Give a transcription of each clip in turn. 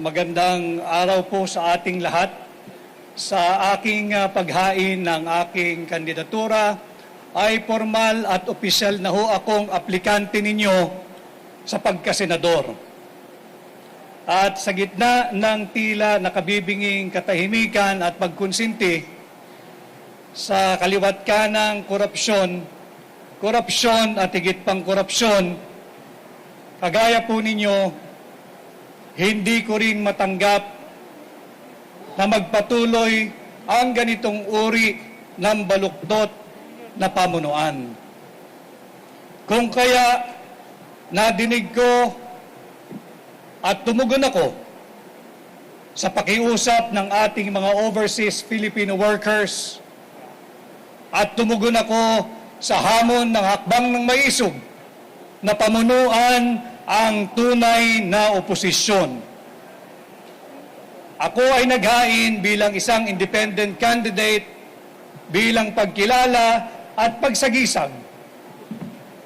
Magandang araw po sa ating lahat. Sa aking paghain ng aking kandidatura ay formal at opisyal na ho akong aplikante ninyo sa pagkasenador. At sa gitna ng tila nakabibinging katahimikan at pagkonsinti sa kaliwat kanang korupsyon at higit pang korupsyon, kagaya po ninyo, hindi ko rin matanggap na magpatuloy ang ganitong uri ng baluktot na pamunuan. Kung kaya nadinig ko at tumugon ako sa pakiusap ng ating mga overseas Filipino workers at tumugon ako sa hamon ng hakbang ng maisog na pamunuan ang tunay na oposisyon. Ako ay naghain bilang isang independent candidate, bilang pagkilala at pagsagisag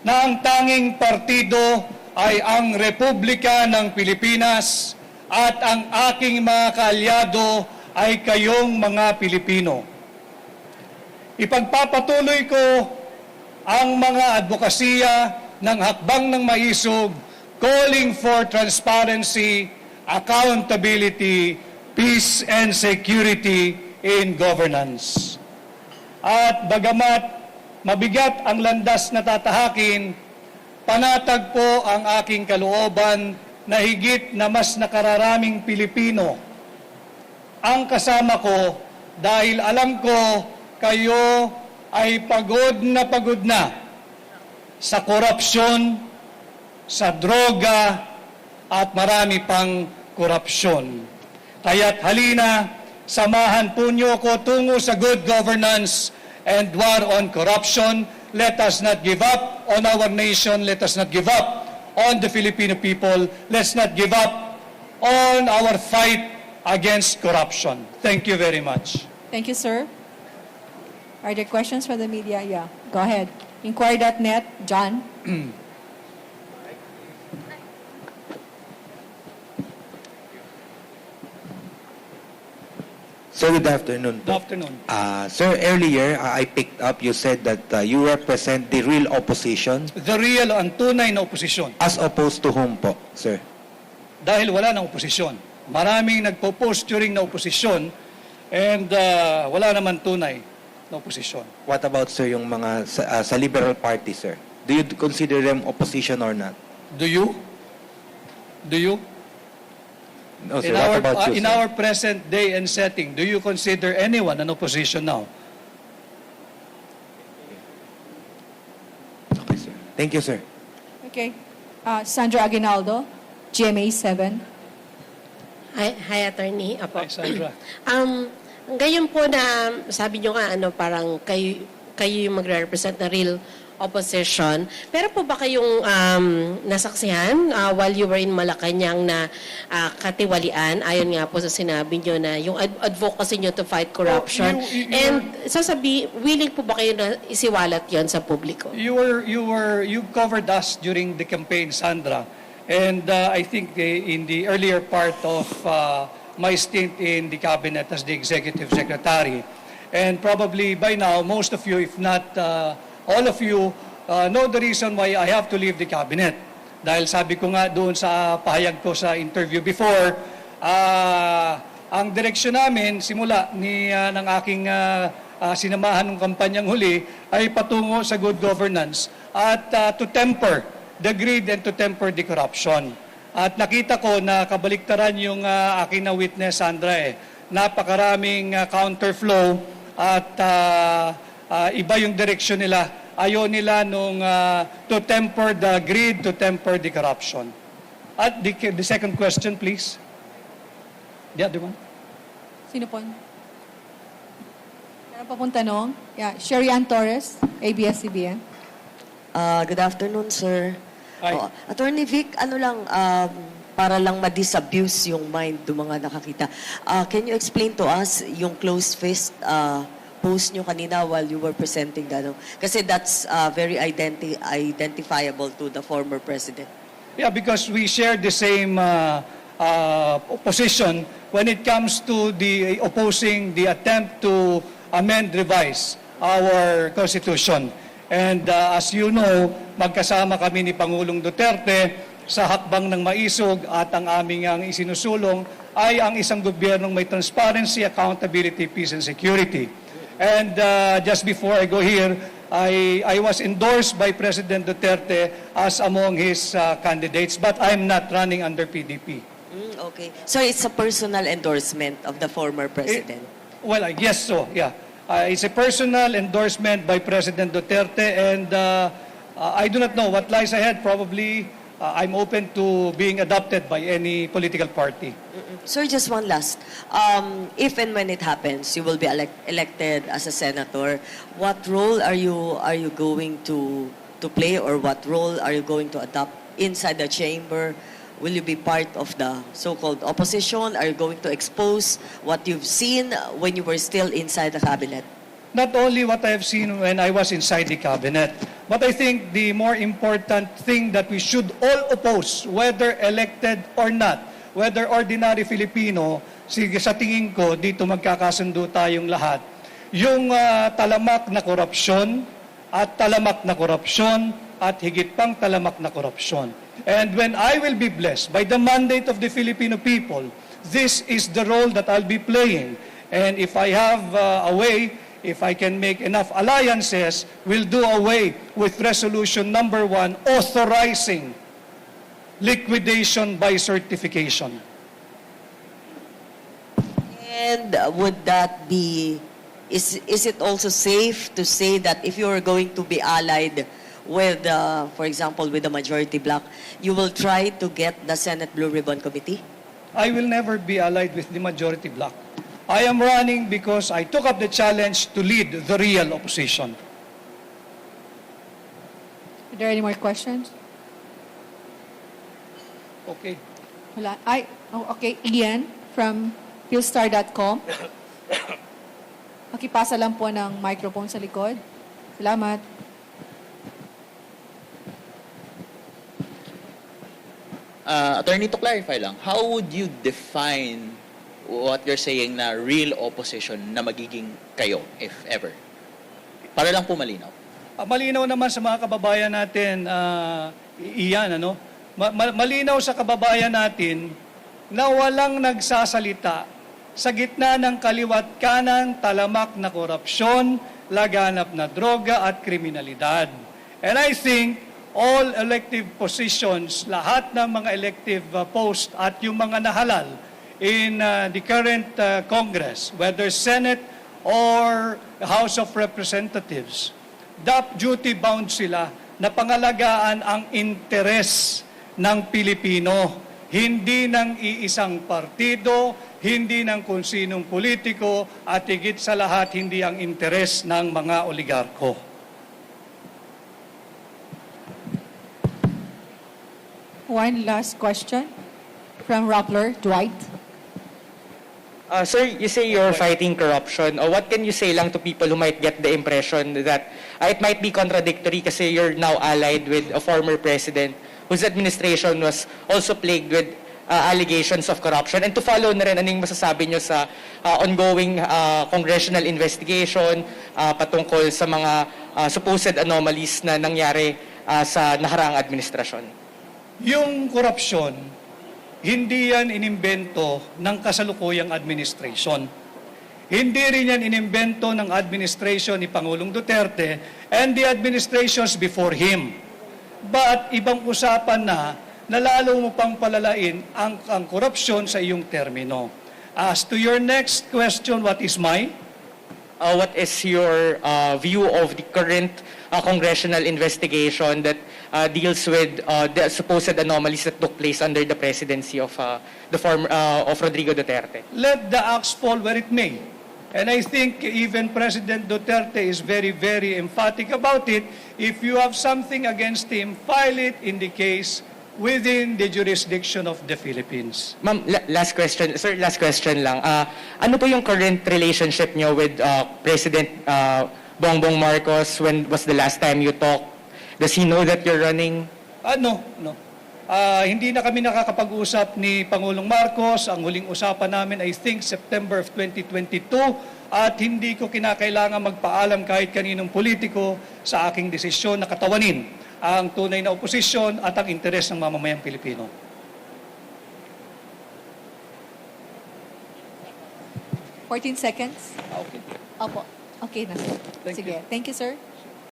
na ang tanging partido ay ang Republika ng Pilipinas at ang aking mga kaalyado ay kayong mga Pilipino. Ipagpapatuloy ko ang mga advokasya ng hakbang ng maisog, calling for transparency, accountability, peace and security in governance. At bagamat mabigat ang landas na tatahakin, panatag po ang aking kalooban na higit na mas nakararaming Pilipino ang kasama ko dahil alam ko kayo ay pagod na sa korupsyon, sa droga at marami pang korupsyon. Kaya't halina, samahan po niyo ko tungo sa good governance and war on corruption. Let us not give up on our nation. Let us not give up on the Filipino people. Let's not give up on our fight against corruption. Thank you very much. Thank you, sir. Are there questions from the media? Yeah, go ahead. Inquiry.net, John. Sir, good afternoon. Good afternoon. Sir, earlier I picked up you said that you represent the real opposition. The real ang tunay na oposisyon. As opposed to whom po, sir? Dahil wala ng oposisyon. Maraming nagpo-post during na oposisyon and wala naman tunay na oposisyon. What about, sir, yung mga sa Liberal Party, sir? Do you consider them opposition or not? Do you? Do you? No, sir. What about you, in sir? our present day and setting, do you consider anyone an opposition now? Okay, sir. Thank you, sir. Okay. Sandra Aguinaldo, GMA 7. Hi, Attorney. Apo. Hi, Sandra. Ngayon po na sabi nyo nga parang kayo yung magre-represent na real opposition. Pero po ba kayong nasaksihan while you were in Malacanang na katiwalian ayon nga po sa sinabi nyo na yung advocacy nyo to fight corruption? And willing po ba kayo na isiwalat yon sa publiko? You covered us during the campaign, Sandra. And I think in the earlier part of my stint in the cabinet as the executive secretary, and probably by now, most of you, if not all of you, know the reason why I have to leave the cabinet. Dahil sabi ko nga doon sa pahayag ko sa interview before, ang direksyon namin, simula ng aking sinamahan ng kampanyang huli, ay patungo sa good governance at to temper the greed and to temper the corruption. At nakita ko na kabaliktaran yung aking na-witness, Sandra. Napakaraming counterflow at iba yung direksyon nila. Ayaw nila nung to temper the greed, to temper the corruption. At the second question, please. The other one. Sino po? Meron pa pong tanong? Yeah, Sherry Ann Torres, ABS-CBN. Good afternoon, sir. Hi. Attorney Vic, para lang ma-disabuse yung mind ng mga nakakita. Can you explain to us yung closed fist post nyo kanina while you were presenting that? Kasi that's very identifiable to the former president. Yeah, because we share the same position when it comes to the opposing the attempt to amend, revise our Constitution. And as you know, magkasama kami ni Pangulong Duterte sa hakbang ng maisog at ang aming ang isinusulong ay ang isang gobyernong may transparency, accountability, peace, and security. And just before I go here, I was endorsed by President Duterte as among his candidates, but I'm not running under PDP. Okay. So it's a personal endorsement of the former president. Well, I guess so, yeah. It's a personal endorsement by President Duterte, and I do not know what lies ahead. Probably I'm open to being adopted by any political party. Sir, just one last. If and when it happens, you will be elected as a senator. What role are you going to play, or what role are you going to adopt inside the chamber? Will you be part of the so-called opposition? Are you going to expose what you've seen when you were still inside the cabinet? Not only what I have seen when I was inside the cabinet, but I think the more important thing that we should all oppose, whether elected or not, whether ordinary Filipino, sige, sa tingin ko, dito magkakasundo tayong lahat, yung talamak na korupsyon at talamak na korupsyon at higit pang talamak na korupsyon. And when I will be blessed by the mandate of the Filipino people, this is the role that I'll be playing. And if I have a way, if I can make enough alliances, we'll do away with resolution number 1, authorizing liquidation by certification. And would that be, is it also safe to say that if you're going to be allied with, for example, with the majority bloc, you will try to get the Senate Blue Ribbon Committee? I will never be allied with the majority bloc. I am running because I took up the challenge to lead the real opposition. Are there any more questions? Okay. Wala. Okay. Ian from philstar.com. Pakipasa lang po ng microphone sa likod. Salamat. Attorney, to clarify lang, how would you define what you're saying na real opposition na magiging kayo, if ever? Para lang po malinaw. Malinaw naman sa mga kababayan natin, iyan, ano? Malinaw sa kababayan natin na walang nagsasalita sa gitna ng kaliwat kanan, talamak na korupsyon, laganap na droga at kriminalidad. And I think all elective positions, lahat ng mga elective post at yung mga nahalal in the current Congress, whether Senate or House of Representatives, duty-bound sila na pangalagaan ang interes ng Pilipino, hindi ng iisang partido, hindi ng kung sinong politiko, at higit sa lahat, hindi ang interes ng mga oligarko. One last question from Rappler, Dwight. Sir, you say you're fighting corruption. What can you say lang to people who might get the impression that it might be contradictory kasi you're now allied with a former president whose administration was also plagued with allegations of corruption? And to follow na rin, anong masasabi nyo sa ongoing congressional investigation patungkol sa mga supposed anomalies na nangyari sa nakaraang administrasyon? Yung korupsyon, hindi yan inimbento ng kasalukuyang administration. Hindi rin yan inimbento ng administration ni Pangulong Duterte and the administrations before him. But ibang usapan na lalo mo pang palalain ang korupsyon sa iyong termino. As to your next question, what is my? What is your view of the current congressional investigation that deals with the supposed anomalies that took place under the presidency of of Rodrigo Duterte? Let the axe fall where it may. And I think even President Duterte is very, very emphatic about it. If you have something against him, file it in the case within the jurisdiction of the Philippines. Ma'am, last question. Sir, last question lang. Ano po yung current relationship nyo with President Bongbong Marcos? When was the last time you talked? Does he know that you're running? No, no. Hindi na kami nakakapag-usap ni Pangulong Marcos. Ang huling usapan namin, I think, September of 2022. At hindi ko kinakailangan magpaalam kahit kaninong politiko sa aking desisyon na katawanin ang tunay na oposisyon at ang interes ng mamamayang Pilipino. Fourteen seconds. Okay. Opo. Okay na, sir. Thank Sige. Thank you, sir.